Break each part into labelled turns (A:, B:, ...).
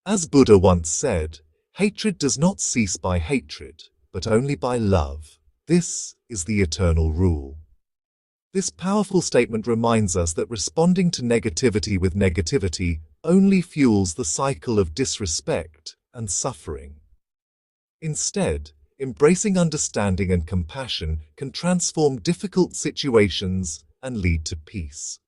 A: As Buddha once said, hatred does not cease by hatred, but only by love. This is the eternal rule. This powerful statement reminds us that responding to negativity with negativity only fuels the cycle of disrespect and suffering. Instead, embracing understanding and compassion can transform difficult situations and lead to peace.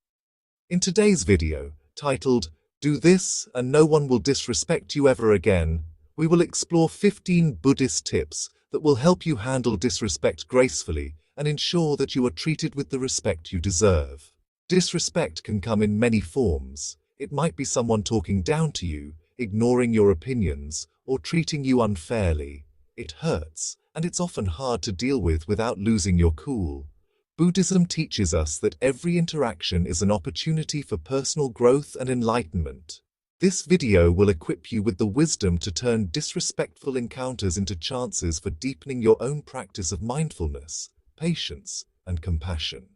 A: In today's video, titled, "Do This and No One Will Disrespect You Ever Again," we will explore 15 Buddhist tips that will help you handle disrespect gracefully and ensure that you are treated with the respect you deserve. Disrespect can come in many forms. It might be someone talking down to you, ignoring your opinions, or treating you unfairly. It hurts, and it's often hard to deal with without losing your cool. Buddhism teaches us that every interaction is an opportunity for personal growth and enlightenment. This video will equip you with the wisdom to turn disrespectful encounters into chances for deepening your own practice of mindfulness, patience, and compassion.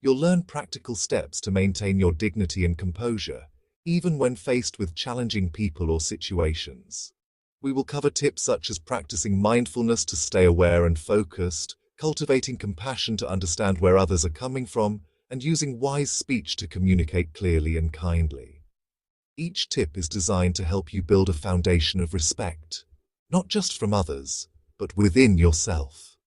A: You'll learn practical steps to maintain your dignity and composure, even when faced with challenging people or situations. We will cover tips such as practicing mindfulness to stay aware and focused, cultivating compassion to understand where others are coming from, and using wise speech to communicate clearly and kindly. Each tip is designed to help you build a foundation of respect, not just from others, but within yourself.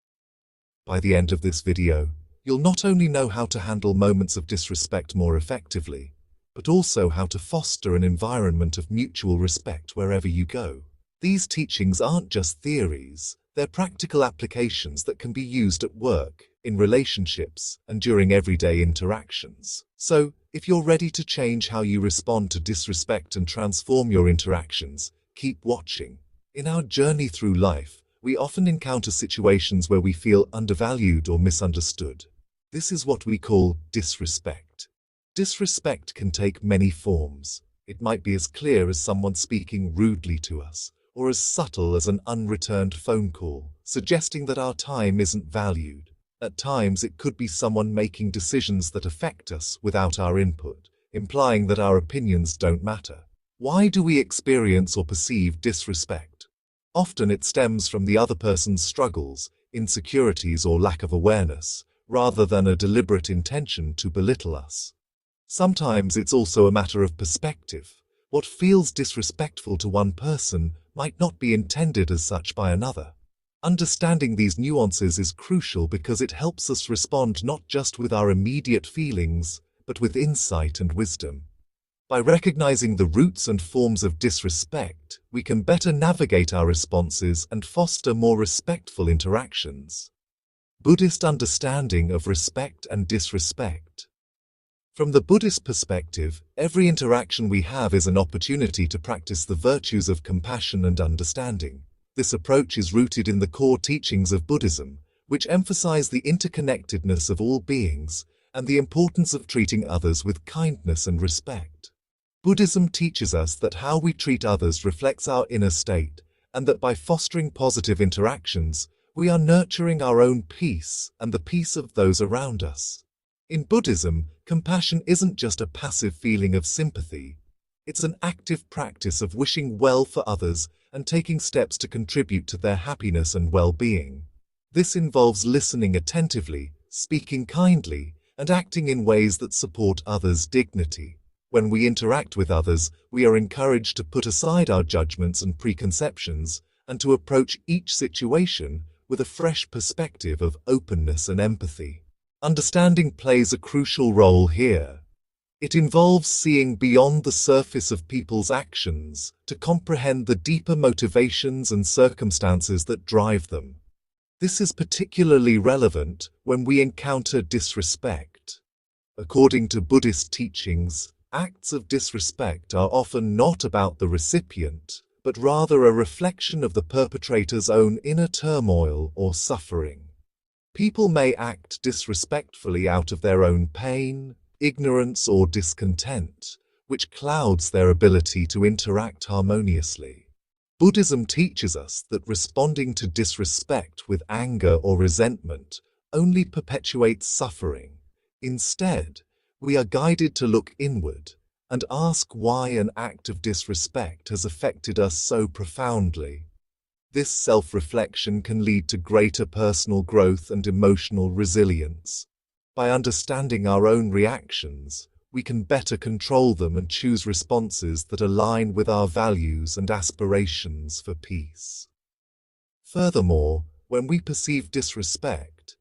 A: By the end of this video, you'll not only know how to handle moments of disrespect more effectively, but also how to foster an environment of mutual respect wherever you go. These teachings aren't just theories, they're practical applications that can be used at work, in relationships, and during everyday interactions. So, if you're ready to change how you respond to disrespect and transform your interactions, keep watching. In our journey through life, we often encounter situations where we feel undervalued or misunderstood. This is what we call disrespect. Disrespect can take many forms. It might be as clear as someone speaking rudely to us, or as subtle as an unreturned phone call, suggesting that our time isn't valued. At times, it could be someone making decisions that affect us without our input, implying that our opinions don't matter. Why do we experience or perceive disrespect? Often it stems from the other person's struggles, insecurities, or lack of awareness, rather than a deliberate intention to belittle us. Sometimes it's also a matter of perspective. What feels disrespectful to one person might not be intended as such by another. Understanding these nuances is crucial because it helps us respond not just with our immediate feelings, but with insight and wisdom. By recognizing the roots and forms of disrespect, we can better navigate our responses and foster more respectful interactions. Buddhist understanding of respect and disrespect. From the Buddhist perspective, every interaction we have is an opportunity to practice the virtues of compassion and understanding. This approach is rooted in the core teachings of Buddhism, which emphasize the interconnectedness of all beings and the importance of treating others with kindness and respect. Buddhism teaches us that how we treat others reflects our inner state, and that by fostering positive interactions, we are nurturing our own peace and the peace of those around us. In Buddhism, compassion isn't just a passive feeling of sympathy. It's an active practice of wishing well for others and taking steps to contribute to their happiness and well-being. This involves listening attentively, speaking kindly, and acting in ways that support others' dignity. When we interact with others, we are encouraged to put aside our judgments and preconceptions and to approach each situation with a fresh perspective of openness and empathy. Understanding plays a crucial role here. It involves seeing beyond the surface of people's actions to comprehend the deeper motivations and circumstances that drive them. This is particularly relevant when we encounter disrespect. According to Buddhist teachings, acts of disrespect are often not about the recipient, but rather a reflection of the perpetrator's own inner turmoil or suffering. People may act disrespectfully out of their own pain, ignorance, or discontent, which clouds their ability to interact harmoniously. Buddhism teaches us that responding to disrespect with anger or resentment only perpetuates suffering. Instead, we are guided to look inward, and ask why an act of disrespect has affected us so profoundly. This self-reflection can lead to greater personal growth and emotional resilience. By understanding our own reactions, we can better control them and choose responses that align with our values and aspirations for peace. Furthermore, when we perceive disrespect,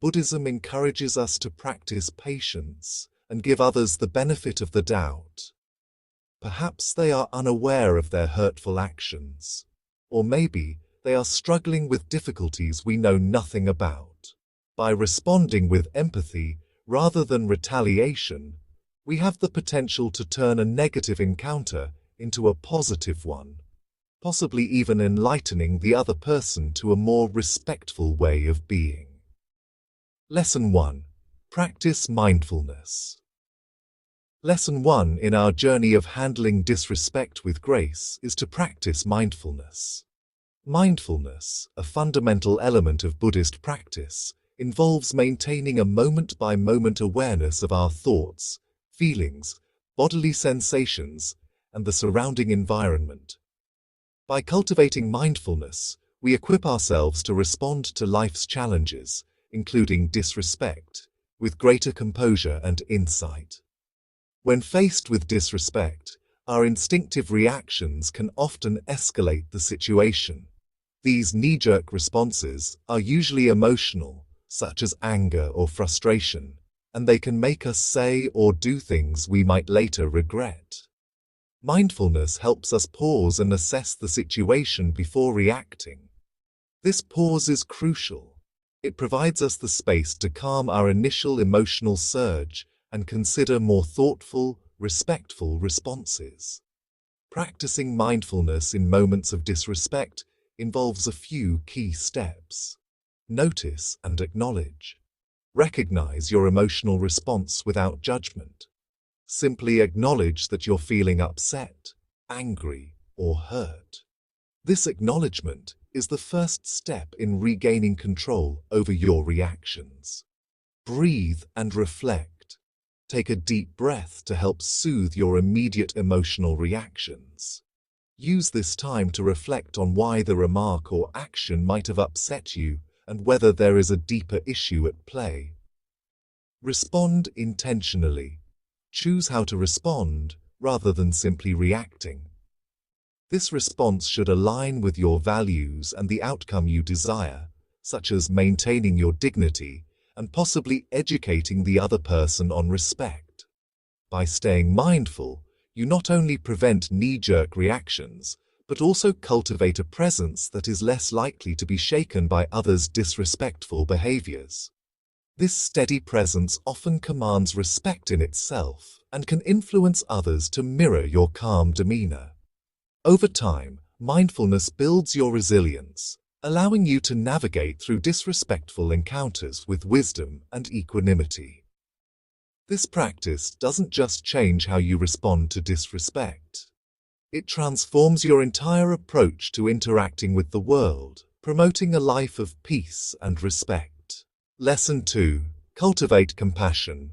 A: Buddhism encourages us to practice patience and give others the benefit of the doubt. Perhaps they are unaware of their hurtful actions, or maybe they are struggling with difficulties we know nothing about. By responding with empathy rather than retaliation, we have the potential to turn a negative encounter into a positive one, possibly even enlightening the other person to a more respectful way of being. Lesson 1. Practice mindfulness. Lesson 1 in our journey of handling disrespect with grace is to practice mindfulness. Mindfulness, a fundamental element of Buddhist practice, involves maintaining a moment-by-moment awareness of our thoughts, feelings, bodily sensations, and the surrounding environment. By cultivating mindfulness, we equip ourselves to respond to life's challenges, including disrespect, with greater composure and insight. When faced with disrespect, our instinctive reactions can often escalate the situation. These knee-jerk responses are usually emotional, such as anger or frustration, and they can make us say or do things we might later regret. Mindfulness helps us pause and assess the situation before reacting. This pause is crucial. It provides us the space to calm our initial emotional surge and consider more thoughtful, respectful responses. Practicing mindfulness in moments of disrespect involves a few key steps. Notice and acknowledge. Recognize your emotional response without judgment. Simply acknowledge that you're feeling upset, angry, or hurt. This acknowledgement is the first step in regaining control over your reactions. Breathe and reflect. Take a deep breath to help soothe your immediate emotional reactions. Use this time to reflect on why the remark or action might have upset you and whether there is a deeper issue at play. Respond intentionally. Choose how to respond rather than simply reacting. This response should align with your values and the outcome you desire, such as maintaining your dignity and possibly educating the other person on respect. By staying mindful, you not only prevent knee-jerk reactions, but also cultivate a presence that is less likely to be shaken by others' disrespectful behaviors. This steady presence often commands respect in itself and can influence others to mirror your calm demeanor. Over time, mindfulness builds your resilience, allowing you to navigate through disrespectful encounters with wisdom and equanimity. This practice doesn't just change how you respond to disrespect. It transforms your entire approach to interacting with the world, promoting a life of peace and respect. Lesson 2. Cultivate compassion.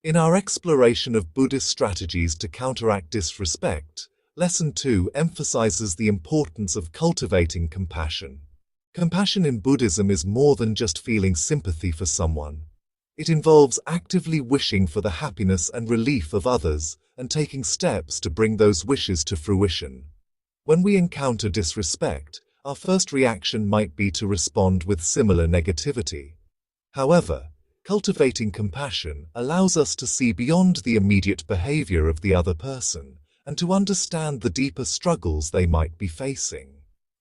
A: In our exploration of Buddhist strategies to counteract disrespect, Lesson 2 emphasizes the importance of cultivating compassion. Compassion in Buddhism is more than just feeling sympathy for someone. It involves actively wishing for the happiness and relief of others and taking steps to bring those wishes to fruition. When we encounter disrespect, our first reaction might be to respond with similar negativity. However, cultivating compassion allows us to see beyond the immediate behavior of the other person and to understand the deeper struggles they might be facing.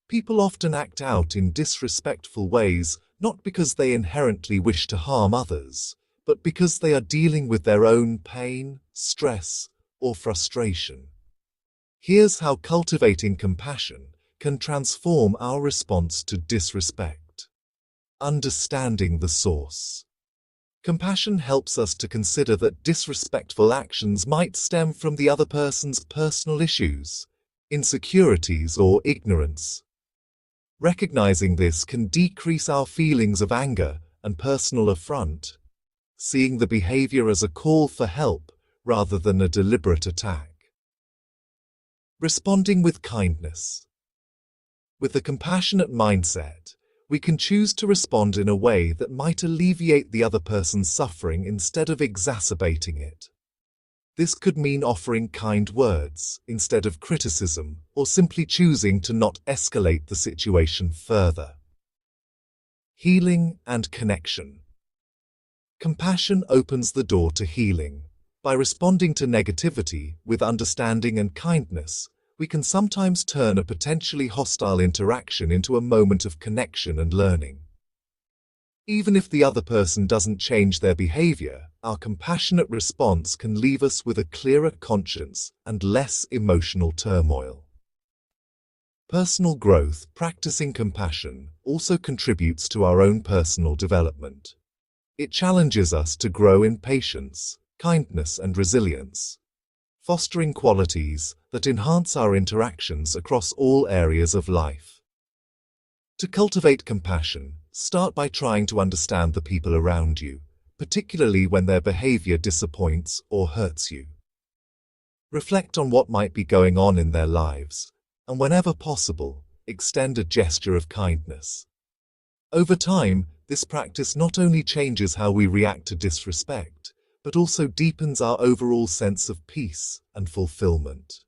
A: People often act out in disrespectful ways not because they inherently wish to harm others, but because they are dealing with their own pain, stress, or frustration. Here's how cultivating compassion can transform our response to disrespect. Understanding the source. Compassion helps us to consider that disrespectful actions might stem from the other person's personal issues, insecurities, or ignorance. Recognizing this can decrease our feelings of anger and personal affront. Seeing the behavior as a call for help rather than a deliberate attack. Responding with kindness. With a compassionate mindset, we can choose to respond in a way that might alleviate the other person's suffering instead of exacerbating it. This could mean offering kind words instead of criticism, or simply choosing to not escalate the situation further. Healing and connection. Compassion opens the door to healing. By responding to negativity with understanding and kindness, we can sometimes turn a potentially hostile interaction into a moment of connection and learning. Even if the other person doesn't change their behavior, our compassionate response can leave us with a clearer conscience and less emotional turmoil. Personal growth. Practicing compassion also contributes to our own personal development. It challenges us to grow in patience, kindness, and resilience, fostering qualities that enhance our interactions across all areas of life. To cultivate compassion, start by trying to understand the people around you, particularly when their behavior disappoints or hurts you. Reflect on what might be going on in their lives, and whenever possible, extend a gesture of kindness. Over time, this practice not only changes how we react to disrespect, but also deepens our overall sense of peace and fulfillment.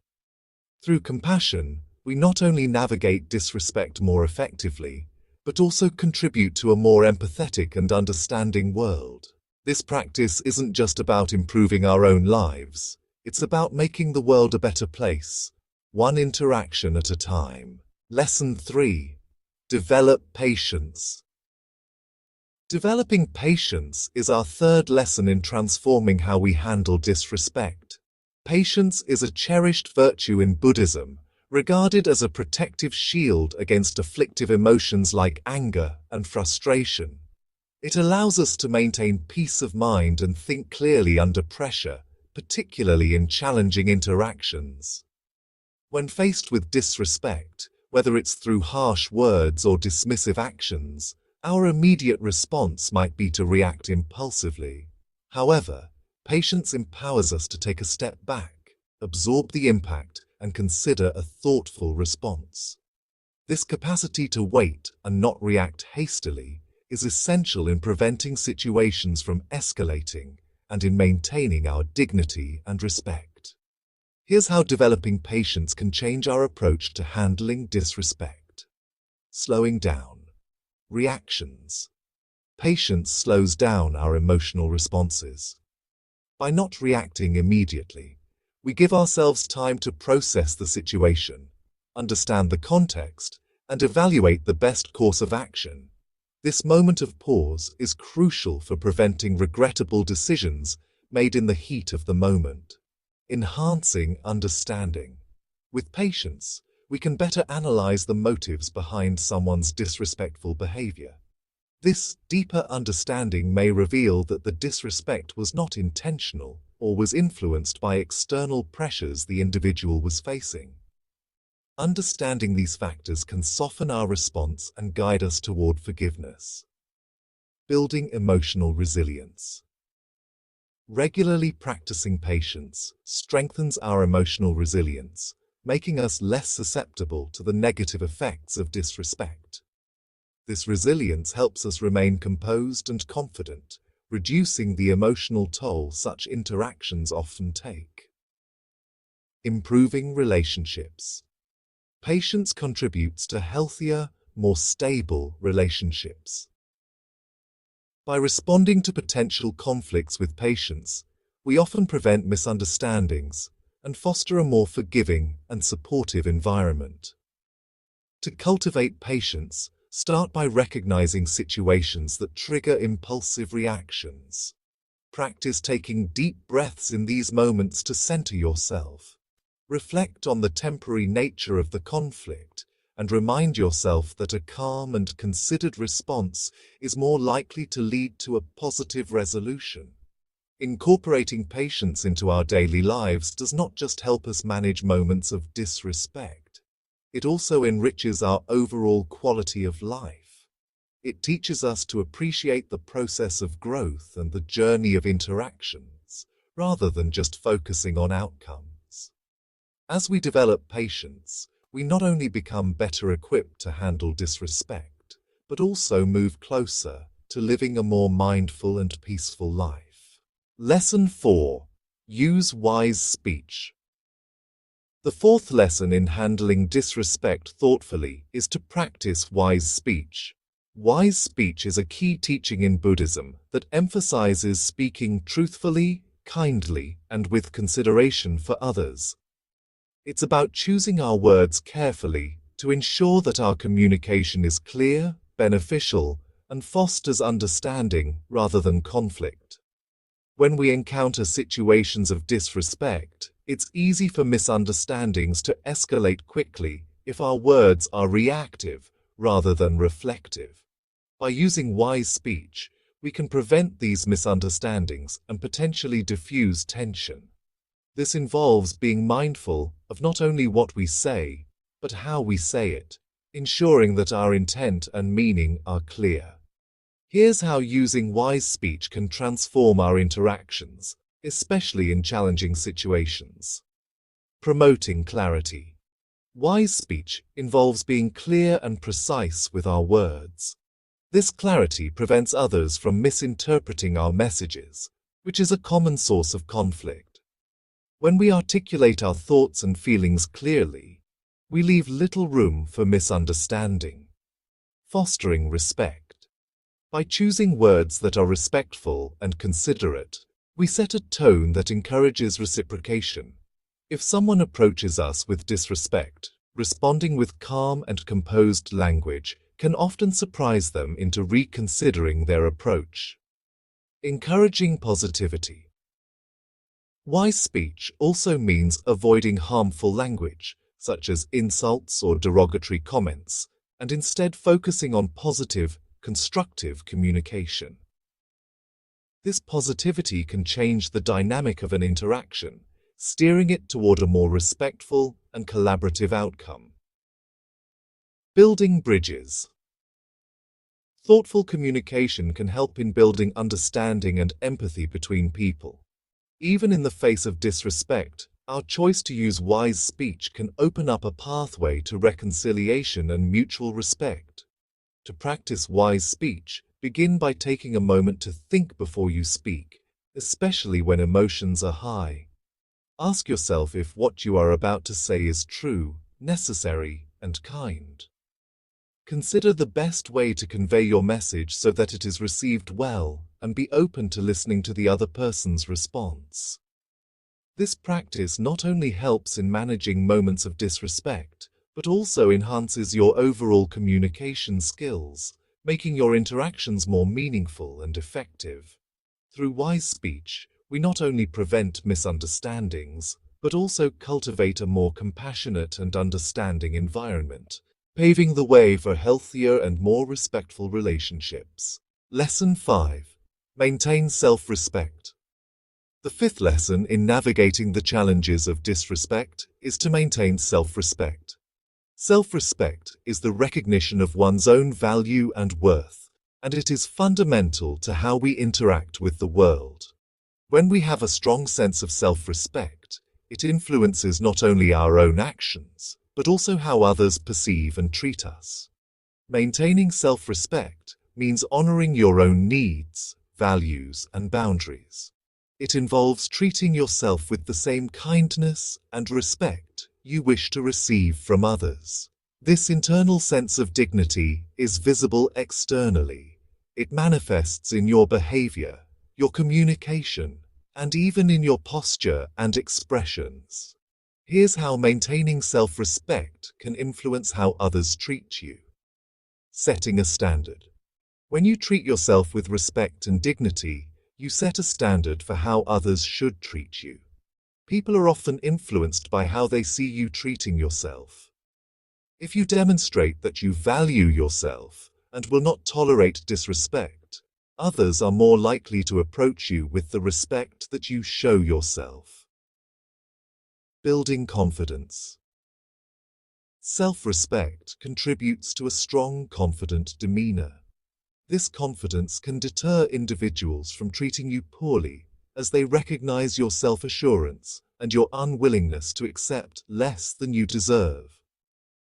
A: Through compassion, we not only navigate disrespect more effectively, but also contribute to a more empathetic and understanding world. This practice isn't just about improving our own lives, it's about making the world a better place, one interaction at a time. Lesson 3. Develop patience. Developing patience is our third lesson in transforming how we handle disrespect. Patience is a cherished virtue in Buddhism, regarded as a protective shield against afflictive emotions like anger and frustration. It allows us to maintain peace of mind and think clearly under pressure, particularly in challenging interactions. When faced with disrespect, whether it's through harsh words or dismissive actions, our immediate response might be to react impulsively. However, patience empowers us to take a step back, absorb the impact, and consider a thoughtful response. This capacity to wait and not react hastily is essential in preventing situations from escalating and in maintaining our dignity and respect. Here's how developing patience can change our approach to handling disrespect. Slowing down. Reactions. Patience slows down our emotional responses. By not reacting immediately, we give ourselves time to process the situation, understand the context, and evaluate the best course of action. This moment of pause is crucial for preventing regrettable decisions made in the heat of the moment. Enhancing understanding. With patience, we can better analyze the motives behind someone's disrespectful behavior. This deeper understanding may reveal that the disrespect was not intentional or was influenced by external pressures the individual was facing. Understanding these factors can soften our response and guide us toward forgiveness. Building emotional resilience. Regularly practicing patience strengthens our emotional resilience, making us less susceptible to the negative effects of disrespect. This resilience helps us remain composed and confident, reducing the emotional toll such interactions often take. Improving relationships. Patience contributes to healthier, more stable relationships. By responding to potential conflicts with patience, we often prevent misunderstandings and foster a more forgiving and supportive environment. To cultivate patience, start by recognizing situations that trigger impulsive reactions. Practice taking deep breaths in these moments to center yourself. Reflect on the temporary nature of the conflict and remind yourself that a calm and considered response is more likely to lead to a positive resolution. Incorporating patience into our daily lives does not just help us manage moments of disrespect. It also enriches our overall quality of life. It teaches us to appreciate the process of growth and the journey of interactions, rather than just focusing on outcomes. As we develop patience, we not only become better equipped to handle disrespect, but also move closer to living a more mindful and peaceful life. Lesson 4. Use wise speech. The fourth lesson in handling disrespect thoughtfully is to practice wise speech. Wise speech is a key teaching in Buddhism that emphasizes speaking truthfully, kindly, and with consideration for others. It's about choosing our words carefully to ensure that our communication is clear, beneficial, and fosters understanding rather than conflict. When we encounter situations of disrespect, it's easy for misunderstandings to escalate quickly if our words are reactive rather than reflective. By using wise speech, we can prevent these misunderstandings and potentially diffuse tension. This involves being mindful of not only what we say, but how we say it, ensuring that our intent and meaning are clear. Here's how using wise speech can transform our interactions, especially in challenging situations. Promoting clarity. Wise speech involves being clear and precise with our words. This clarity prevents others from misinterpreting our messages, which is a common source of conflict. When we articulate our thoughts and feelings clearly, we leave little room for misunderstanding. Fostering respect. By choosing words that are respectful and considerate, we set a tone that encourages reciprocation. If someone approaches us with disrespect, responding with calm and composed language can often surprise them into reconsidering their approach. Encouraging positivity. Wise speech also means avoiding harmful language, such as insults or derogatory comments, and instead focusing on positive, constructive communication. This positivity can change the dynamic of an interaction, steering it toward a more respectful and collaborative outcome. Building bridges. Thoughtful communication can help in building understanding and empathy between people. Even in the face of disrespect, our choice to use wise speech can open up a pathway to reconciliation and mutual respect. To practice wise speech, begin by taking a moment to think before you speak, especially when emotions are high. Ask yourself if what you are about to say is true, necessary, and kind. Consider the best way to convey your message so that it is received well, and be open to listening to the other person's response. This practice not only helps in managing moments of disrespect, but also enhances your overall communication skills, making your interactions more meaningful and effective. Through wise speech, we not only prevent misunderstandings, but also cultivate a more compassionate and understanding environment, paving the way for healthier and more respectful relationships. Lesson 5. Maintain self-respect. The fifth lesson in navigating the challenges of disrespect is to maintain self-respect. Self-respect is the recognition of one's own value and worth, and it is fundamental to how we interact with the world. When we have a strong sense of self-respect, it influences not only our own actions, but also how others perceive and treat us. Maintaining self-respect means honoring your own needs, values, and boundaries. It involves treating yourself with the same kindness and respect you wish to receive from others. This internal sense of dignity is visible externally. It manifests in your behavior, your communication, and even in your posture and expressions. Here's how maintaining self-respect can influence how others treat you. Setting a standard. When you treat yourself with respect and dignity, you set a standard for how others should treat you. People are often influenced by how they see you treating yourself. If you demonstrate that you value yourself and will not tolerate disrespect, others are more likely to approach you with the respect that you show yourself. Building confidence. Self-respect contributes to a strong, confident demeanor. This confidence can deter individuals from treating you poorly as they recognize your self-assurance and your unwillingness to accept less than you deserve.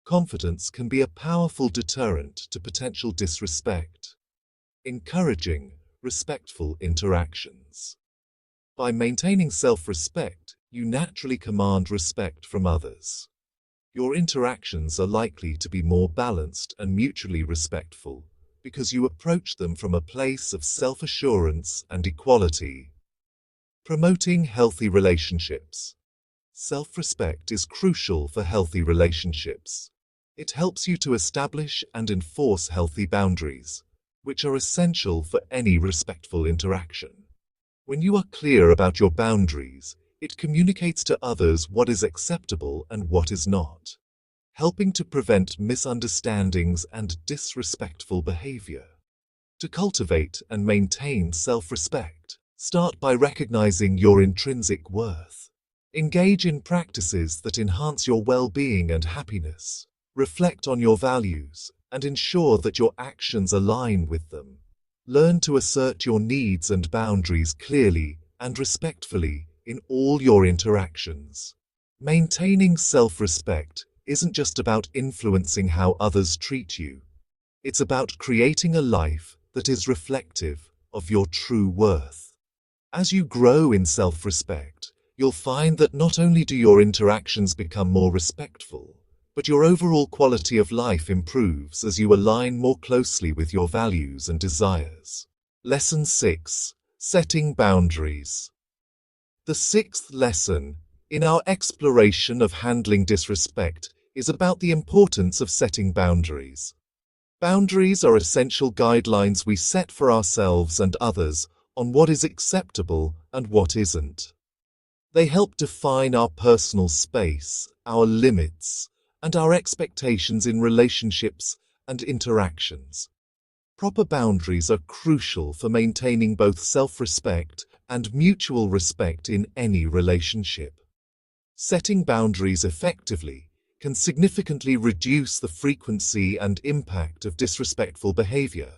A: Confidence can be a powerful deterrent to potential disrespect, encouraging respectful interactions. By maintaining self-respect, you naturally command respect from others. Your interactions are likely to be more balanced and mutually respectful because you approach them from a place of self-assurance and equality. Promoting healthy relationships. Self-respect is crucial for healthy relationships. It helps you to establish and enforce healthy boundaries, which are essential for any respectful interaction. When you are clear about your boundaries, it communicates to others what is acceptable and what is not, helping to prevent misunderstandings and disrespectful behavior. To cultivate and maintain self-respect, start by recognizing your intrinsic worth. Engage in practices that enhance your well-being and happiness. Reflect on your values and ensure that your actions align with them. Learn to assert your needs and boundaries clearly and respectfully in all your interactions. Maintaining self-respect isn't just about influencing how others treat you. It's about creating a life that is reflective of your true worth. As you grow in self-respect, you'll find that not only do your interactions become more respectful, but your overall quality of life improves as you align more closely with your values and desires. Lesson 6. Setting boundaries. The sixth lesson in our exploration of handling disrespect is about the importance of setting boundaries. Boundaries are essential guidelines we set for ourselves and others on what is acceptable and what isn't. They help define our personal space, our limits, and our expectations in relationships and interactions. Proper boundaries are crucial for maintaining both self-respect and mutual respect in any relationship. Setting boundaries effectively can significantly reduce the frequency and impact of disrespectful behavior.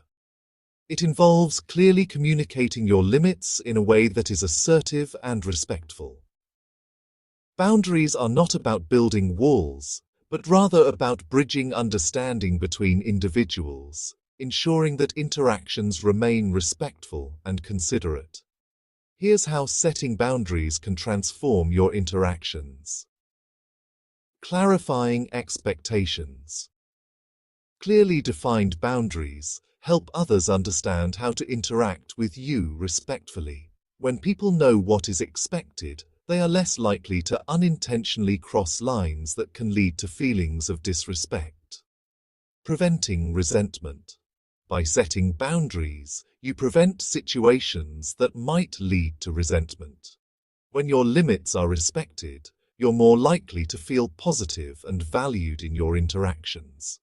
A: It involves clearly communicating your limits in a way that is assertive and respectful. Boundaries are not about building walls, but rather about bridging understanding between individuals, ensuring that interactions remain respectful and considerate. Here's how setting boundaries can transform your interactions. Clarifying expectations. Clearly defined boundaries help others understand how to interact with you respectfully. When people know what is expected, they are less likely to unintentionally cross lines that can lead to feelings of disrespect. Preventing resentment. By setting boundaries, you prevent situations that might lead to resentment. When your limits are respected, you're more likely to feel positive and valued in your interactions.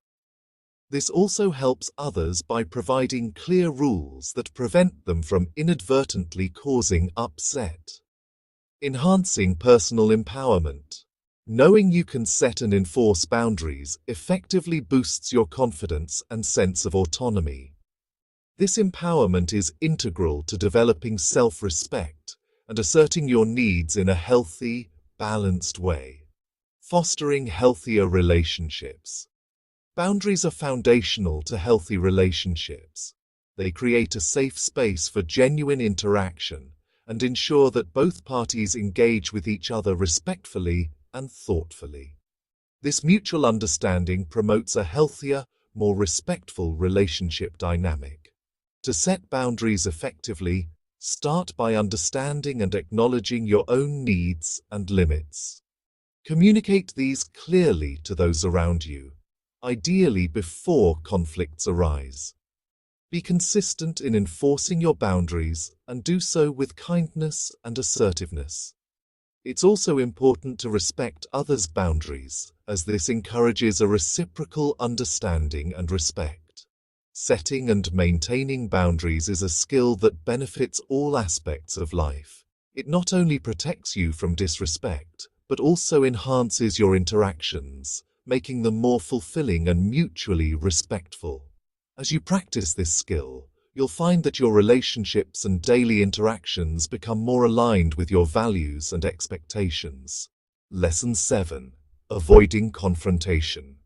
A: This also helps others by providing clear rules that prevent them from inadvertently causing upset. Enhancing personal empowerment. Knowing you can set and enforce boundaries effectively boosts your confidence and sense of autonomy. This empowerment is integral to developing self-respect and asserting your needs in a healthy, balanced way. Fostering healthier relationships. Boundaries are foundational to healthy relationships. They create a safe space for genuine interaction and ensure that both parties engage with each other respectfully and thoughtfully. This mutual understanding promotes a healthier, more respectful relationship dynamic. To set boundaries effectively, start by understanding and acknowledging your own needs and limits. Communicate these clearly to those around you, ideally before conflicts arise. Be consistent in enforcing your boundaries and do so with kindness and assertiveness. It's also important to respect others' boundaries, as this encourages a reciprocal understanding and respect. Setting and maintaining boundaries is a skill that benefits all aspects of life. It not only protects you from disrespect, but also enhances your interactions, making them more fulfilling and mutually respectful. As you practice this skill, you'll find that your relationships and daily interactions become more aligned with your values and expectations. Lesson 7. Avoiding confrontation.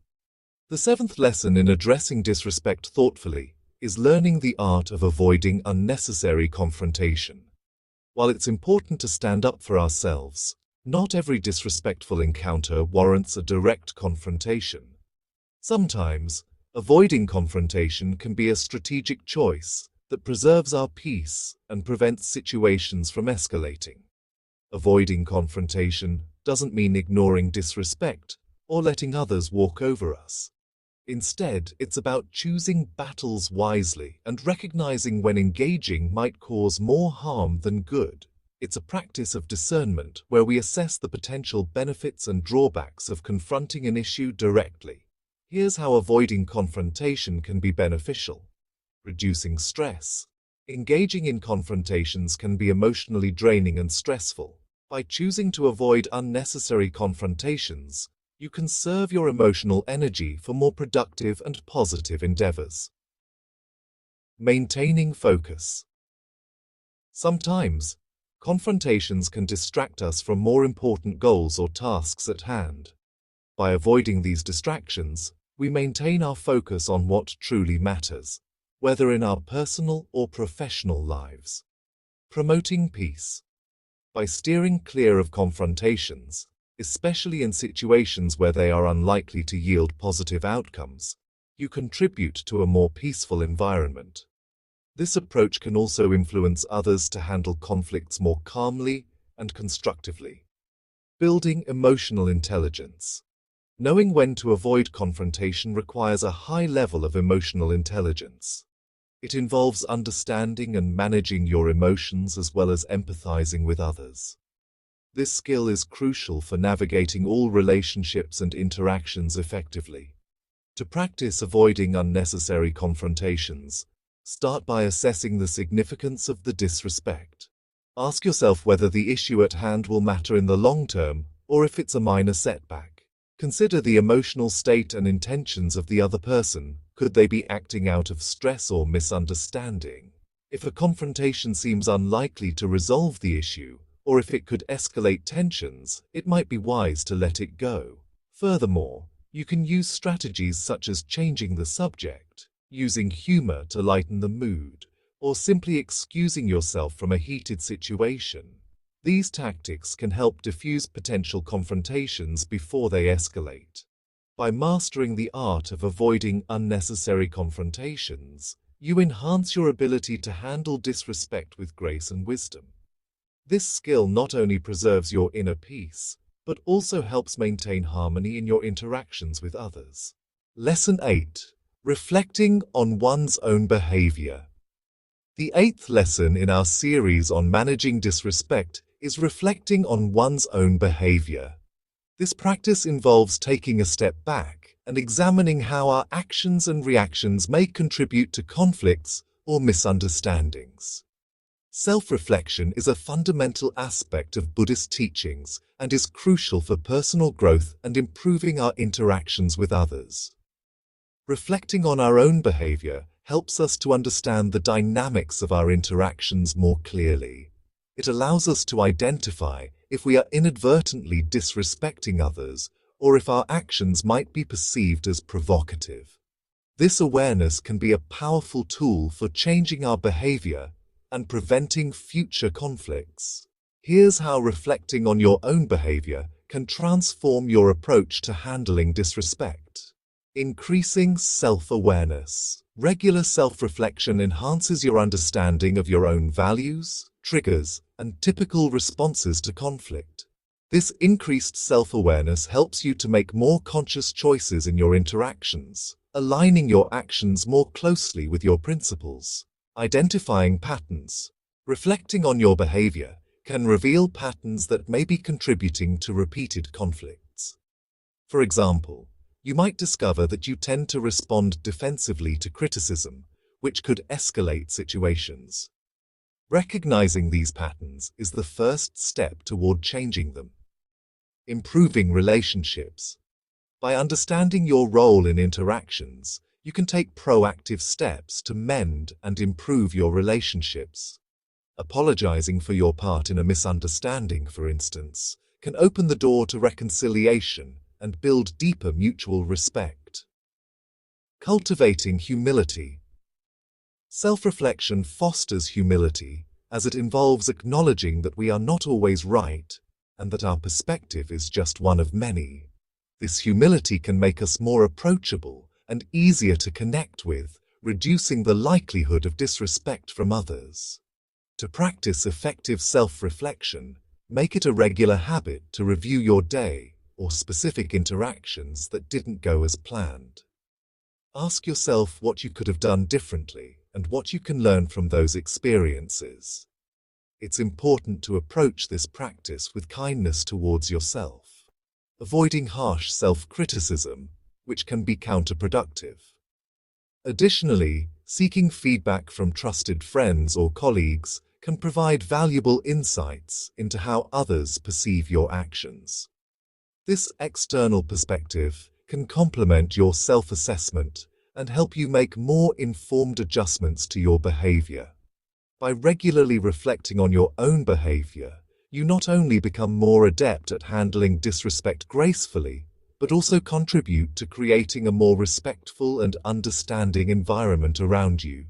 A: The seventh lesson in addressing disrespect thoughtfully is learning the art of avoiding unnecessary confrontation. While it's important to stand up for ourselves, not every disrespectful encounter warrants a direct confrontation. Sometimes, avoiding confrontation can be a strategic choice that preserves our peace and prevents situations from escalating. Avoiding confrontation doesn't mean ignoring disrespect or letting others walk over us. Instead, it's about choosing battles wisely and recognizing when engaging might cause more harm than good. It's a practice of discernment where we assess the potential benefits and drawbacks of confronting an issue directly. Here's how avoiding confrontation can be beneficial. Reducing stress. Engaging in confrontations can be emotionally draining and stressful. By choosing to avoid unnecessary confrontations, you conserve your emotional energy for more productive and positive endeavors. Maintaining focus. Sometimes, confrontations can distract us from more important goals or tasks at hand. By avoiding these distractions, we maintain our focus on what truly matters, whether in our personal or professional lives. Promoting peace. By steering clear of confrontations, especially in situations where they are unlikely to yield positive outcomes, you contribute to a more peaceful environment. This approach can also influence others to handle conflicts more calmly and constructively. Building emotional intelligence. Knowing when to avoid confrontation requires a high level of emotional intelligence. It involves understanding and managing your emotions as well as empathizing with others. This skill is crucial for navigating all relationships and interactions effectively. To practice avoiding unnecessary confrontations, start by assessing the significance of the disrespect. Ask yourself whether the issue at hand will matter in the long term or if it's a minor setback. Consider the emotional state and intentions of the other person. Could they be acting out of stress or misunderstanding? If a confrontation seems unlikely to resolve the issue, or if it could escalate tensions, it might be wise to let it go. Furthermore, you can use strategies such as changing the subject, using humor to lighten the mood, or simply excusing yourself from a heated situation. These tactics can help diffuse potential confrontations before they escalate. By mastering the art of avoiding unnecessary confrontations, you enhance your ability to handle disrespect with grace and wisdom. This skill not only preserves your inner peace, but also helps maintain harmony in your interactions with others. Lesson 8. Reflecting on one's own behavior. The eighth lesson in our series on managing disrespect is reflecting on one's own behavior. This practice involves taking a step back and examining how our actions and reactions may contribute to conflicts or misunderstandings. Self-reflection is a fundamental aspect of Buddhist teachings and is crucial for personal growth and improving our interactions with others. Reflecting on our own behavior helps us to understand the dynamics of our interactions more clearly. It allows us to identify if we are inadvertently disrespecting others or if our actions might be perceived as provocative. This awareness can be a powerful tool for changing our behavior and preventing future conflicts. Here's how reflecting on your own behavior can transform your approach to handling disrespect. Increasing self-awareness. Regular self-reflection enhances your understanding of your own values, triggers, and typical responses to conflict. This increased self-awareness helps you to make more conscious choices in your interactions, aligning your actions more closely with your principles. Identifying patterns. Reflecting on your behavior can reveal patterns that may be contributing to repeated conflicts. For example, you might discover that you tend to respond defensively to criticism, which could escalate situations. Recognizing these patterns is the first step toward changing them. Improving relationships. By understanding your role in interactions, you can take proactive steps to mend and improve your relationships. Apologizing for your part in a misunderstanding, for instance, can open the door to reconciliation and build deeper mutual respect. Cultivating humility. Self-reflection fosters humility, as it involves acknowledging that we are not always right and that our perspective is just one of many. This humility can make us more approachable and easier to connect with, reducing the likelihood of disrespect from others. To practice effective self-reflection, make it a regular habit to review your day or specific interactions that didn't go as planned. Ask yourself what you could have done differently and what you can learn from those experiences. It's important to approach this practice with kindness towards yourself, avoiding harsh self-criticism, which can be counterproductive. Additionally, seeking feedback from trusted friends or colleagues can provide valuable insights into how others perceive your actions. This external perspective can complement your self-assessment and help you make more informed adjustments to your behavior. By regularly reflecting on your own behavior, you not only become more adept at handling disrespect gracefully, but also contribute to creating a more respectful and understanding environment around you.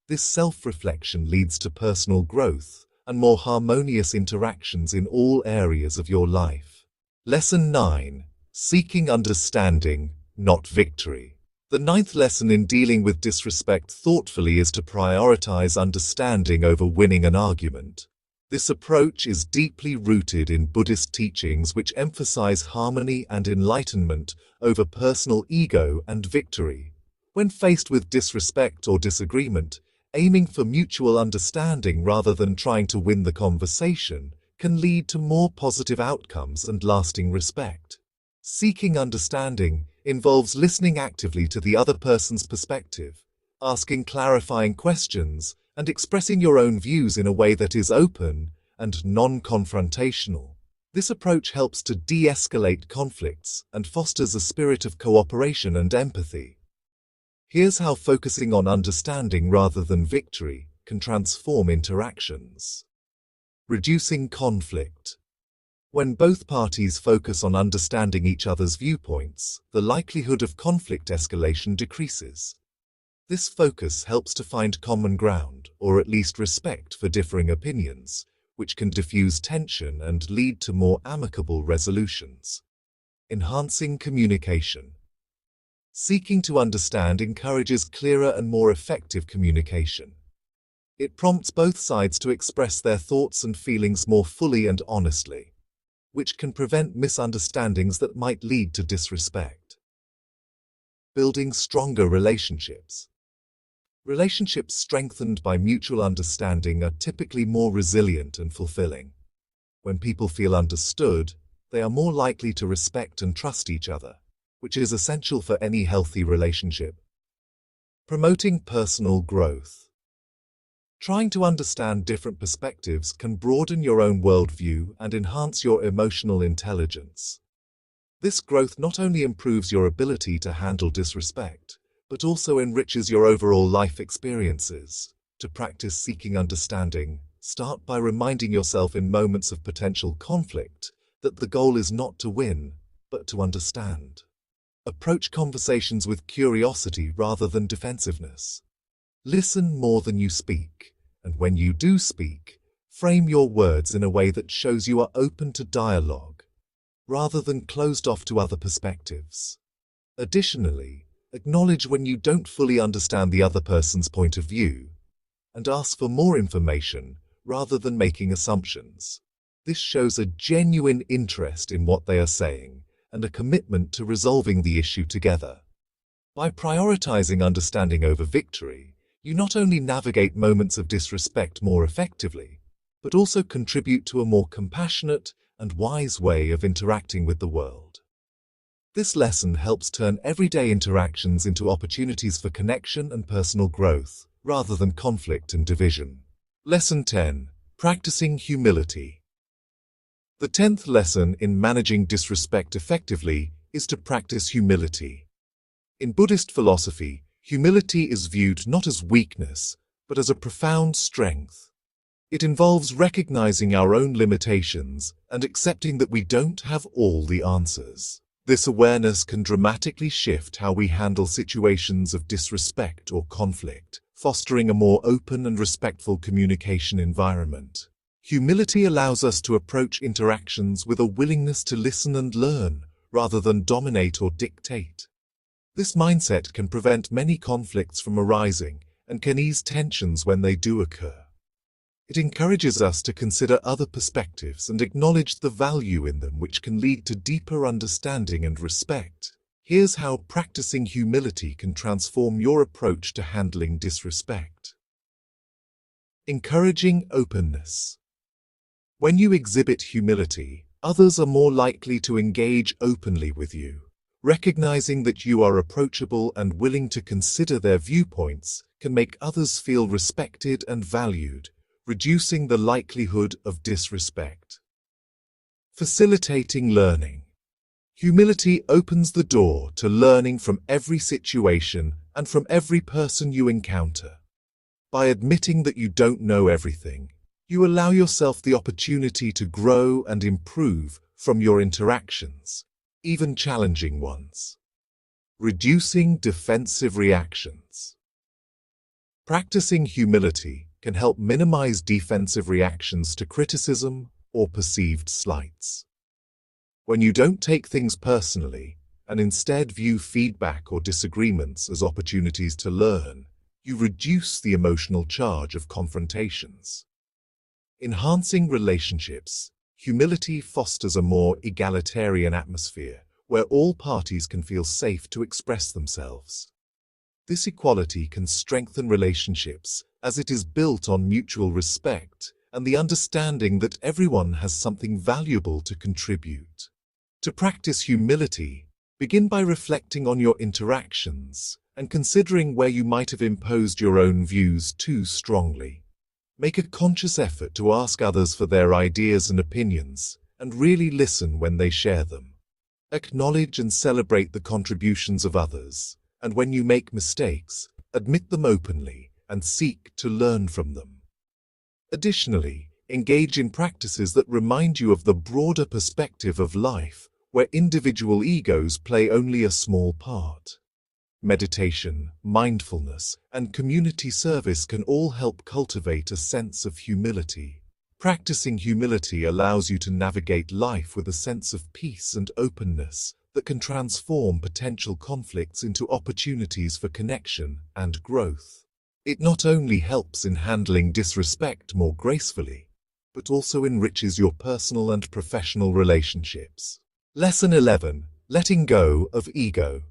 A: This self-reflection leads to personal growth and more harmonious interactions in all areas of your life. Lesson 9. Seeking understanding, not victory. The 9th lesson in dealing with disrespect thoughtfully is to prioritize understanding over winning an argument. This approach is deeply rooted in Buddhist teachings which emphasize harmony and enlightenment over personal ego and victory. When faced with disrespect or disagreement, aiming for mutual understanding rather than trying to win the conversation can lead to more positive outcomes and lasting respect. Seeking understanding involves listening actively to the other person's perspective, asking clarifying questions, and expressing your own views in a way that is open and non-confrontational. This approach helps to de-escalate conflicts and fosters a spirit of cooperation and empathy. Here's how focusing on understanding rather than victory can transform interactions. Reducing conflict. When both parties focus on understanding each other's viewpoints, the likelihood of conflict escalation decreases. This focus helps to find common ground, or at least respect for differing opinions, which can diffuse tension and lead to more amicable resolutions. Enhancing communication. Seeking to understand encourages clearer and more effective communication. It prompts both sides to express their thoughts and feelings more fully and honestly, which can prevent misunderstandings that might lead to disrespect. Building stronger relationships. Relationships strengthened by mutual understanding are typically more resilient and fulfilling. When people feel understood, they are more likely to respect and trust each other, which is essential for any healthy relationship. Promoting personal growth. Trying to understand different perspectives can broaden your own worldview and enhance your emotional intelligence. This growth not only improves your ability to handle disrespect, but also enriches your overall life experiences. To practice seeking understanding, start by reminding yourself in moments of potential conflict that the goal is not to win, but to understand. Approach conversations with curiosity rather than defensiveness. Listen more than you speak, and when you do speak, frame your words in a way that shows you are open to dialogue, rather than closed off to other perspectives. Additionally, acknowledge when you don't fully understand the other person's point of view, and ask for more information rather than making assumptions. This shows a genuine interest in what they are saying and a commitment to resolving the issue together. By prioritizing understanding over victory, you not only navigate moments of disrespect more effectively, but also contribute to a more compassionate and wise way of interacting with the world. This lesson helps turn everyday interactions into opportunities for connection and personal growth, rather than conflict and division. Lesson 10. Practicing humility. The 10th lesson in managing disrespect effectively is to practice humility. In Buddhist philosophy, Humility is viewed not as weakness, but as a profound strength. It involves recognizing our own limitations and accepting that we don't have all the answers. This awareness can dramatically shift how we handle situations of disrespect or conflict, fostering a more open and respectful communication environment. Humility allows us to approach interactions with a willingness to listen and learn, rather than dominate or dictate. This mindset can prevent many conflicts from arising and can ease tensions when they do occur. It encourages us to consider other perspectives and acknowledge the value in them, which can lead to deeper understanding and respect. Here's how practicing humility can transform your approach to handling disrespect. Encouraging openness. When you exhibit humility, others are more likely to engage openly with you. Recognizing that you are approachable and willing to consider their viewpoints can make others feel respected and valued, reducing the likelihood of disrespect. Facilitating learning. Humility opens the door to learning from every situation and from every person you encounter. By admitting that you don't know everything, you allow yourself the opportunity to grow and improve from your interactions, even challenging ones. Reducing defensive reactions. Practicing humility can help minimize defensive reactions to criticism or perceived slights. When you don't take things personally and instead view feedback or disagreements as opportunities to learn, you reduce the emotional charge of confrontations. Enhancing relationships. Humility fosters a more egalitarian atmosphere where all parties can feel safe to express themselves. This equality can strengthen relationships as it is built on mutual respect and the understanding that everyone has something valuable to contribute. To practice humility, begin by reflecting on your interactions and considering where you might have imposed your own views too strongly. Make a conscious effort to ask others for their ideas and opinions, and really listen when they share them. Acknowledge and celebrate the contributions of others, and when you make mistakes, admit them openly and seek to learn from them. Additionally, engage in practices that remind you of the broader perspective of life, where individual egos play only a small part. Meditation, mindfulness, and community service can all help cultivate a sense of humility. Practicing humility allows you to navigate life with a sense of peace and openness that can transform potential conflicts into opportunities for connection and growth. It not only helps in handling disrespect more gracefully, but also enriches your personal and professional relationships. Lesson 11. Letting go of ego.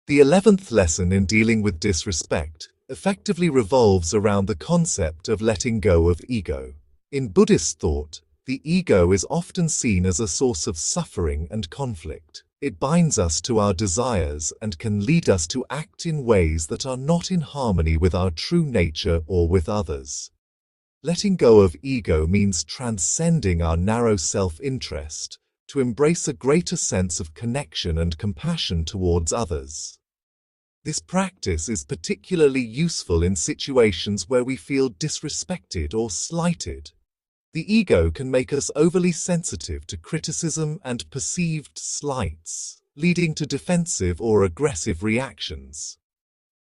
A: The 11th lesson in dealing with disrespect effectively revolves around the concept of letting go of ego. In Buddhist thought, the ego is often seen as a source of suffering and conflict. It binds us to our desires and can lead us to act in ways that are not in harmony with our true nature or with others. Letting go of ego means transcending our narrow self-interest to embrace a greater sense of connection and compassion towards others. This practice is particularly useful in situations where we feel disrespected or slighted. The ego can make us overly sensitive to criticism and perceived slights, leading to defensive or aggressive reactions.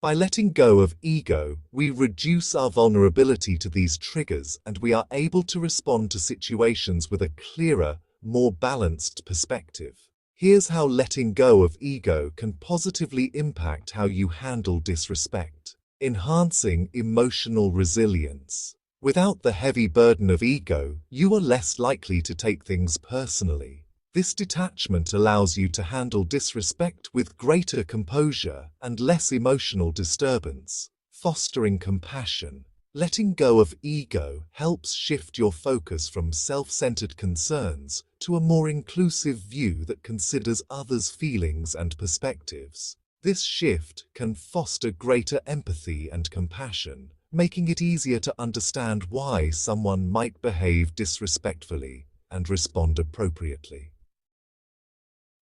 A: By letting go of ego, we reduce our vulnerability to these triggers and we are able to respond to situations with a clearer, more balanced perspective. Here's how letting go of ego can positively impact how you handle disrespect. Enhancing emotional resilience. Without the heavy burden of ego, you are less likely to take things personally. This detachment allows you to handle disrespect with greater composure and less emotional disturbance, fostering compassion. Letting go of ego helps shift your focus from self-centered concerns to a more inclusive view that considers others' feelings and perspectives. This shift can foster greater empathy and compassion, making it easier to understand why someone might behave disrespectfully and respond appropriately.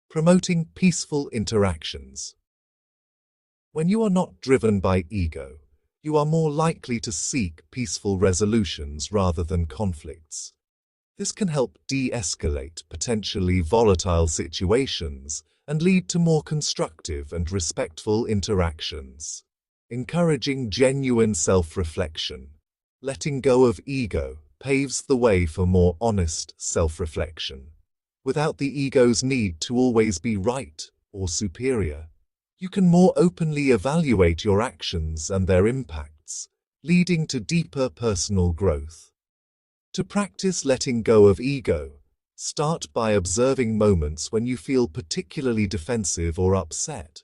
A: Promoting peaceful interactions. When you are not driven by ego, you are more likely to seek peaceful resolutions rather than conflicts. This can help de-escalate potentially volatile situations and lead to more constructive and respectful interactions. Encouraging genuine self-reflection. Letting go of ego paves the way for more honest self-reflection. Without the ego's need to always be right or superior, you can more openly evaluate your actions and their impacts, leading to deeper personal growth. To practice letting go of ego, start by observing moments when you feel particularly defensive or upset,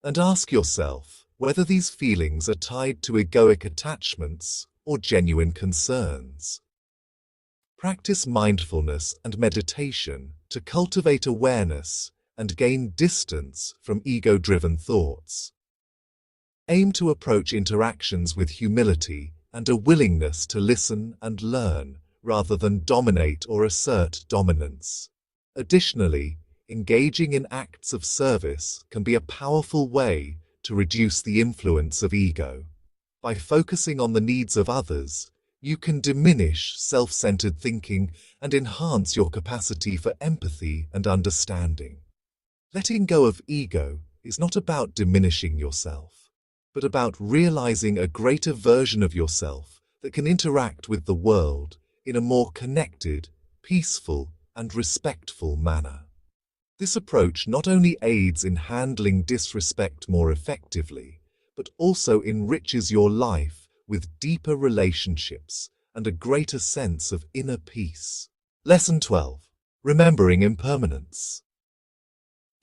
A: and ask yourself whether these feelings are tied to egoic attachments or genuine concerns. Practice mindfulness and meditation to cultivate awareness and gain distance from ego-driven thoughts. Aim to approach interactions with humility and a willingness to listen and learn, rather than dominate or assert dominance. Additionally, engaging in acts of service can be a powerful way to reduce the influence of ego. By focusing on the needs of others, you can diminish self-centered thinking and enhance your capacity for empathy and understanding. Letting go of ego is not about diminishing yourself, but about realizing a greater version of yourself that can interact with the world in a more connected, peaceful, and respectful manner. This approach not only aids in handling disrespect more effectively, but also enriches your life with deeper relationships and a greater sense of inner peace. Lesson 12. Remembering impermanence.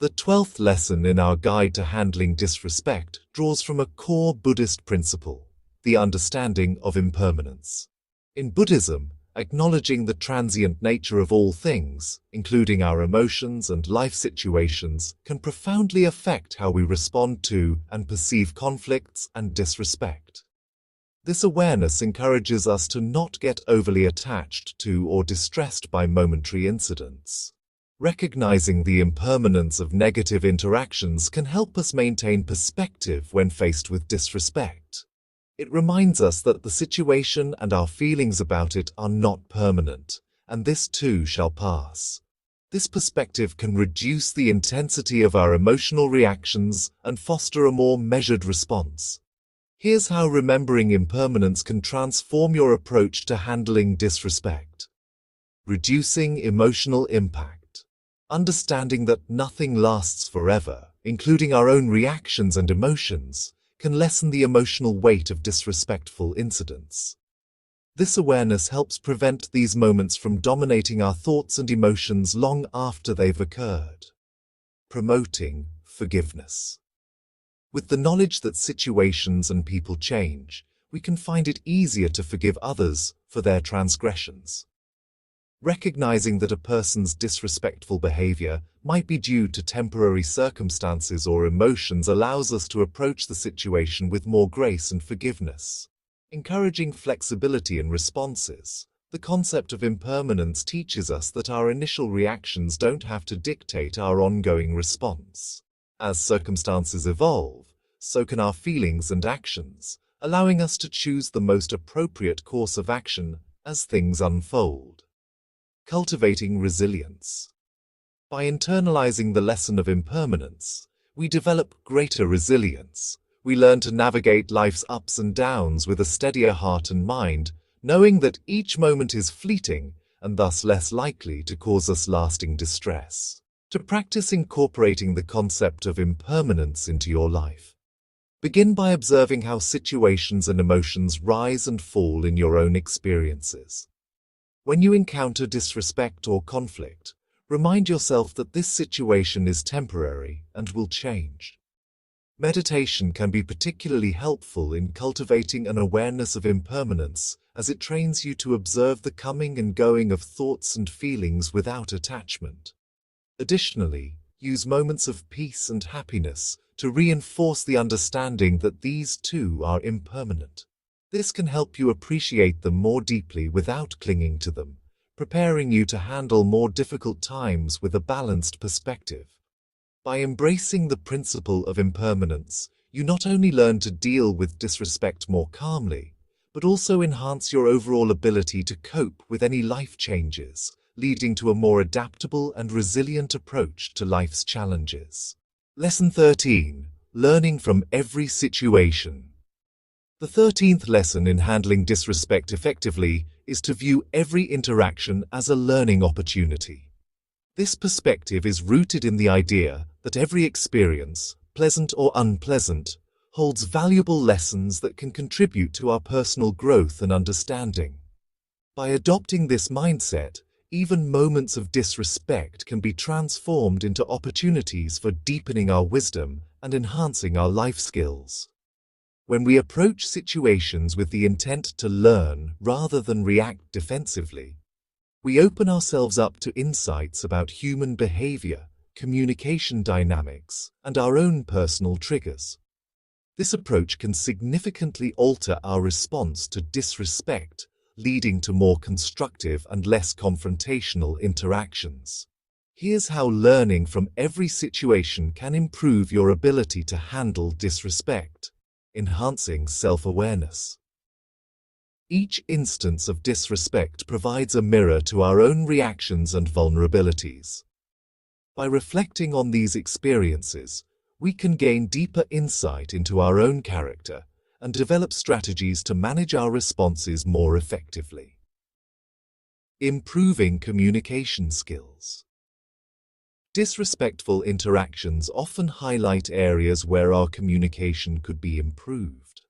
A: The 12th lesson in our guide to handling disrespect draws from a core Buddhist principle, the understanding of impermanence. In Buddhism, acknowledging the transient nature of all things, including our emotions and life situations, can profoundly affect how we respond to and perceive conflicts and disrespect. This awareness encourages us to not get overly attached to or distressed by momentary incidents. Recognizing the impermanence of negative interactions can help us maintain perspective when faced with disrespect. It reminds us that the situation and our feelings about it are not permanent, and this too shall pass. This perspective can reduce the intensity of our emotional reactions and foster a more measured response. Here's how remembering impermanence can transform your approach to handling disrespect. Reducing emotional impact. Understanding that nothing lasts forever, including our own reactions and emotions, can lessen the emotional weight of disrespectful incidents. This awareness helps prevent these moments from dominating our thoughts and emotions long after they've occurred. Promoting forgiveness. With the knowledge that situations and people change, we can find it easier to forgive others for their transgressions. Recognizing that a person's disrespectful behavior might be due to temporary circumstances or emotions allows us to approach the situation with more grace and forgiveness. Encouraging flexibility in responses. The concept of impermanence teaches us that our initial reactions don't have to dictate our ongoing response. As circumstances evolve, so can our feelings and actions, allowing us to choose the most appropriate course of action as things unfold. Cultivating resilience. By internalizing the lesson of impermanence, we develop greater resilience. We learn to navigate life's ups and downs with a steadier heart and mind, knowing that each moment is fleeting and thus less likely to cause us lasting distress. To practice incorporating the concept of impermanence into your life, begin by observing how situations and emotions rise and fall in your own experiences. When you encounter disrespect or conflict, remind yourself that this situation is temporary and will change. Meditation can be particularly helpful in cultivating an awareness of impermanence, as it trains you to observe the coming and going of thoughts and feelings without attachment. Additionally, use moments of peace and happiness to reinforce the understanding that these too are impermanent. This can help you appreciate them more deeply without clinging to them, preparing you to handle more difficult times with a balanced perspective. By embracing the principle of impermanence, you not only learn to deal with disrespect more calmly, but also enhance your overall ability to cope with any life changes, leading to a more adaptable and resilient approach to life's challenges. Lesson 13. Learning from every situation. The 13th lesson in handling disrespect effectively is to view every interaction as a learning opportunity. This perspective is rooted in the idea that every experience, pleasant or unpleasant, holds valuable lessons that can contribute to our personal growth and understanding. By adopting this mindset, even moments of disrespect can be transformed into opportunities for deepening our wisdom and enhancing our life skills. When we approach situations with the intent to learn rather than react defensively, we open ourselves up to insights about human behavior, communication dynamics, and our own personal triggers. This approach can significantly alter our response to disrespect, leading to more constructive and less confrontational interactions. Here's how learning from every situation can improve your ability to handle disrespect, enhancing self-awareness. Each instance of disrespect provides a mirror to our own reactions and vulnerabilities. By reflecting on these experiences, we can gain deeper insight into our own character and develop strategies to manage our responses more effectively. Improving communication skills. Disrespectful interactions often highlight areas where our communication could be improved.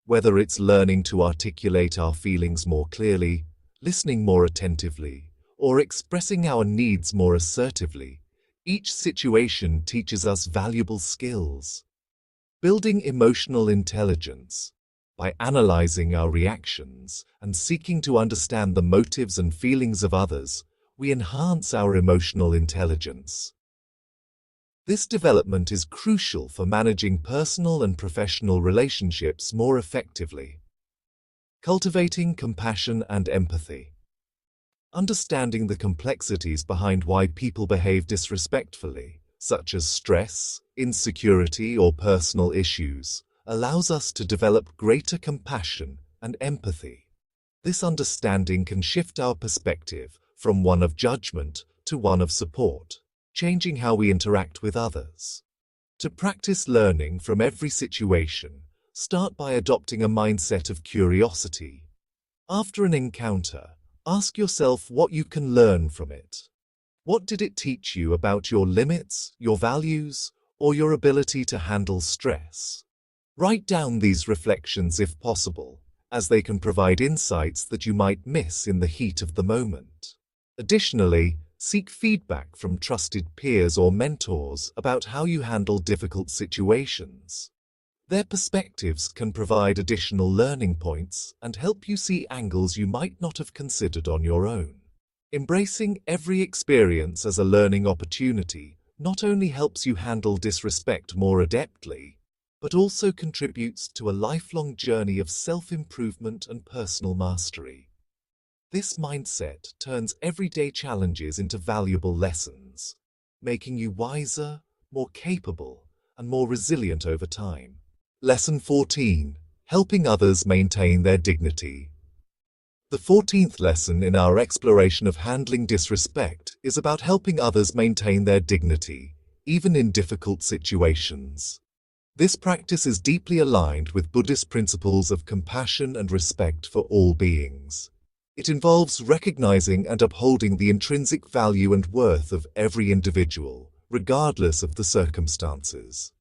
A: Whether it's learning to articulate our feelings more clearly, listening more attentively, or expressing our needs more assertively, each situation teaches us valuable skills. Building emotional intelligence. By analyzing our reactions and seeking to understand the motives and feelings of others, we enhance our emotional intelligence. This development is crucial for managing personal and professional relationships more effectively. Cultivating compassion and empathy. Understanding the complexities behind why people behave disrespectfully, such as stress, insecurity, or personal issues, allows us to develop greater compassion and empathy. This understanding can shift our perspective from one of judgment to one of support, changing how we interact with others. To practice learning from every situation, start by adopting a mindset of curiosity. After an encounter, ask yourself what you can learn from it. What did it teach you about your limits, your values, or your ability to handle stress? Write down these reflections if possible, as they can provide insights that you might miss in the heat of the moment. Additionally, seek feedback from trusted peers or mentors about how you handle difficult situations. Their perspectives can provide additional learning points and help you see angles you might not have considered on your own. Embracing every experience as a learning opportunity not only helps you handle disrespect more adeptly, but also contributes to a lifelong journey of self-improvement and personal mastery. This mindset turns everyday challenges into valuable lessons, making you wiser, more capable, and more resilient over time. Lesson 14. Helping others maintain their dignity. The 14th lesson in our exploration of handling disrespect is about helping others maintain their dignity, even in difficult situations. This practice is deeply aligned with Buddhist principles of compassion and respect for all beings. It involves recognizing and upholding the intrinsic value and worth of every individual, regardless of the circumstances.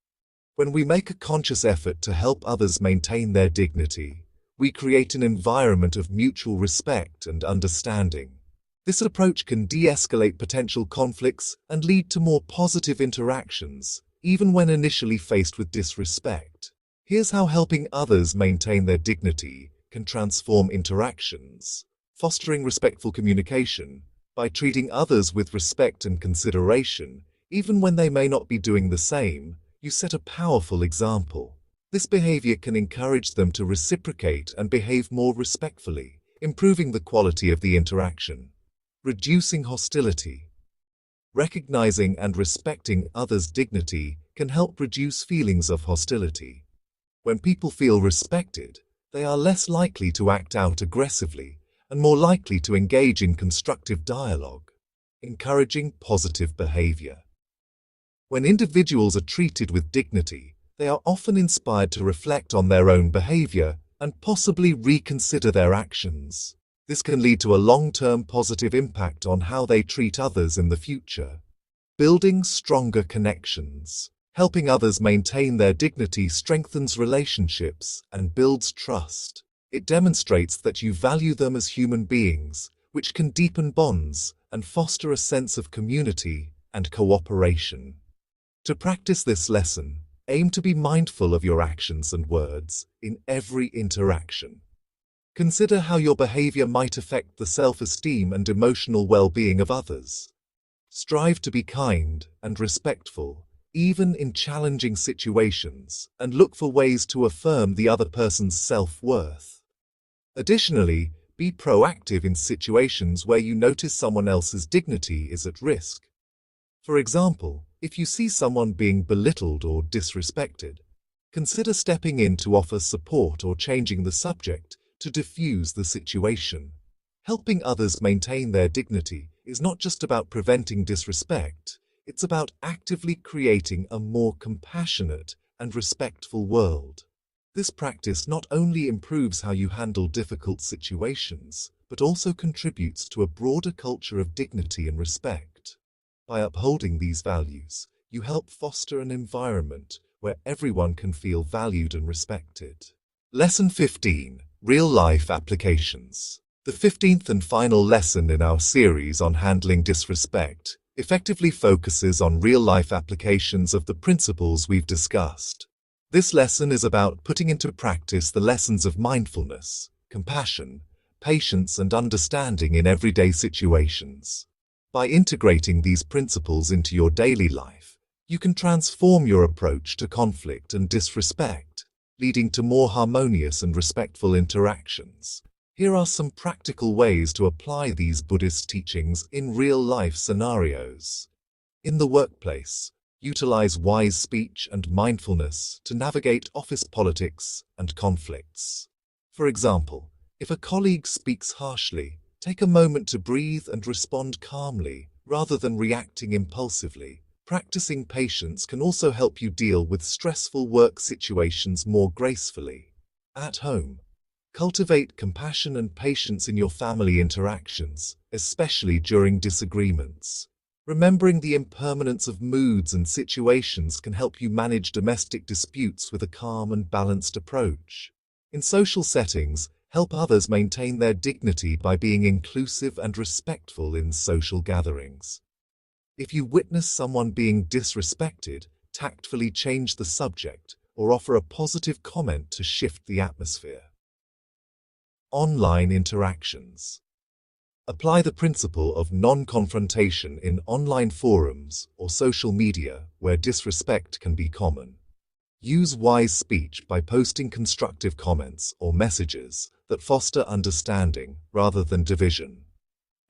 A: When we make a conscious effort to help others maintain their dignity, we create an environment of mutual respect and understanding. This approach can de-escalate potential conflicts and lead to more positive interactions, even when initially faced with disrespect. Here's how helping others maintain their dignity can transform interactions. Fostering respectful communication. By treating others with respect and consideration, even when they may not be doing the same, you set a powerful example. This behavior can encourage them to reciprocate and behave more respectfully, improving the quality of the interaction. Reducing hostility. Recognizing and respecting others' dignity can help reduce feelings of hostility. When people feel respected, they are less likely to act out aggressively and more likely to engage in constructive dialogue, encouraging positive behavior. When individuals are treated with dignity, they are often inspired to reflect on their own behavior and possibly reconsider their actions. This can lead to a long-term positive impact on how they treat others in the future. Building stronger connections. Helping others maintain their dignity strengthens relationships and builds trust. It demonstrates that you value them as human beings, which can deepen bonds and foster a sense of community and cooperation. To practice this lesson, aim to be mindful of your actions and words in every interaction. Consider how your behavior might affect the self-esteem and emotional well-being of others. Strive to be kind and respectful, even in challenging situations, and look for ways to affirm the other person's self-worth. Additionally, be proactive in situations where you notice someone else's dignity is at risk. For example, if you see someone being belittled or disrespected, consider stepping in to offer support or changing the subject to diffuse the situation. Helping others maintain their dignity is not just about preventing disrespect, it's about actively creating a more compassionate and respectful world. This practice not only improves how you handle difficult situations, but also contributes to a broader culture of dignity and respect. By upholding these values, you help foster an environment where everyone can feel valued and respected. Lesson 15. Real-life applications. The 15th and final lesson in our series on handling disrespect effectively focuses on real-life applications of the principles we've discussed. This lesson is about putting into practice the lessons of mindfulness, compassion, patience, and understanding in everyday situations. By integrating these principles into your daily life, you can transform your approach to conflict and disrespect, leading to more harmonious and respectful interactions. Here are some practical ways to apply these Buddhist teachings in real-life scenarios. In the workplace, utilize wise speech and mindfulness to navigate office politics and conflicts. For example, if a colleague speaks harshly, take a moment to breathe and respond calmly, rather than reacting impulsively. Practicing patience can also help you deal with stressful work situations more gracefully. At home, cultivate compassion and patience in your family interactions, especially during disagreements. Remembering the impermanence of moods and situations can help you manage domestic disputes with a calm and balanced approach. In social settings, help others maintain their dignity by being inclusive and respectful in social gatherings. If you witness someone being disrespected, tactfully change the subject or offer a positive comment to shift the atmosphere. Online interactions. Apply the principle of non-confrontation in online forums or social media where disrespect can be common. Use wise speech by posting constructive comments or messages that foster understanding rather than division.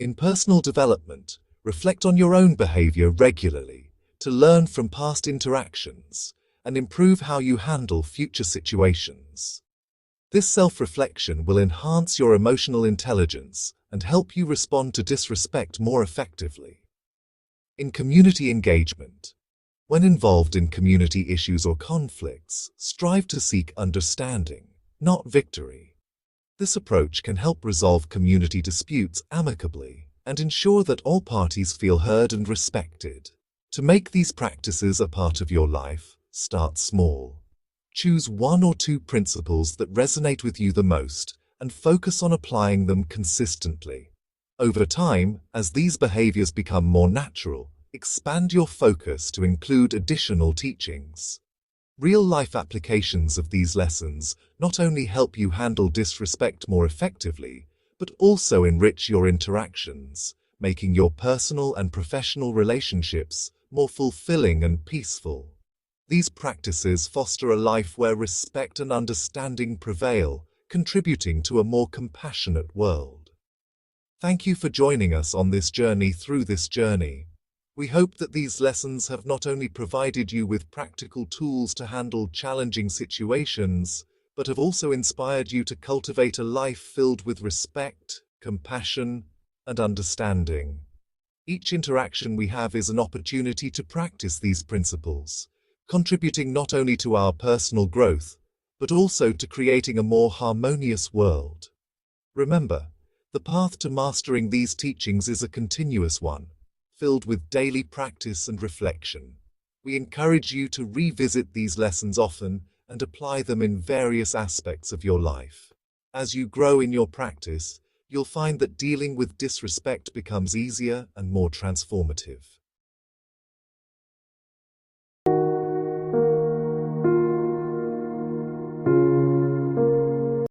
A: In personal development, reflect on your own behavior regularly to learn from past interactions and improve how you handle future situations. This self-reflection will enhance your emotional intelligence and help you respond to disrespect more effectively. In community engagement, when involved in community issues or conflicts, strive to seek understanding, not victory. This approach can help resolve community disputes amicably and ensure that all parties feel heard and respected. To make these practices a part of your life, start small. Choose one or two principles that resonate with you the most and focus on applying them consistently. Over time, as these behaviors become more natural, expand your focus to include additional teachings. Real-life applications of these lessons not only help you handle disrespect more effectively, but also enrich your interactions, making your personal and professional relationships more fulfilling and peaceful. These practices foster a life where respect and understanding prevail, contributing to a more compassionate world. Thank you for joining us on this journey through this journey. We hope that these lessons have not only provided you with practical tools to handle challenging situations, but have also inspired you to cultivate a life filled with respect, compassion, and understanding. Each interaction we have is an opportunity to practice these principles, contributing not only to our personal growth, but also to creating a more harmonious world. Remember, the path to mastering these teachings is a continuous one, filled with daily practice and reflection. We encourage you to revisit these lessons often and apply them in various aspects of your life. As you grow in your practice, you'll find that dealing with disrespect becomes easier and more transformative.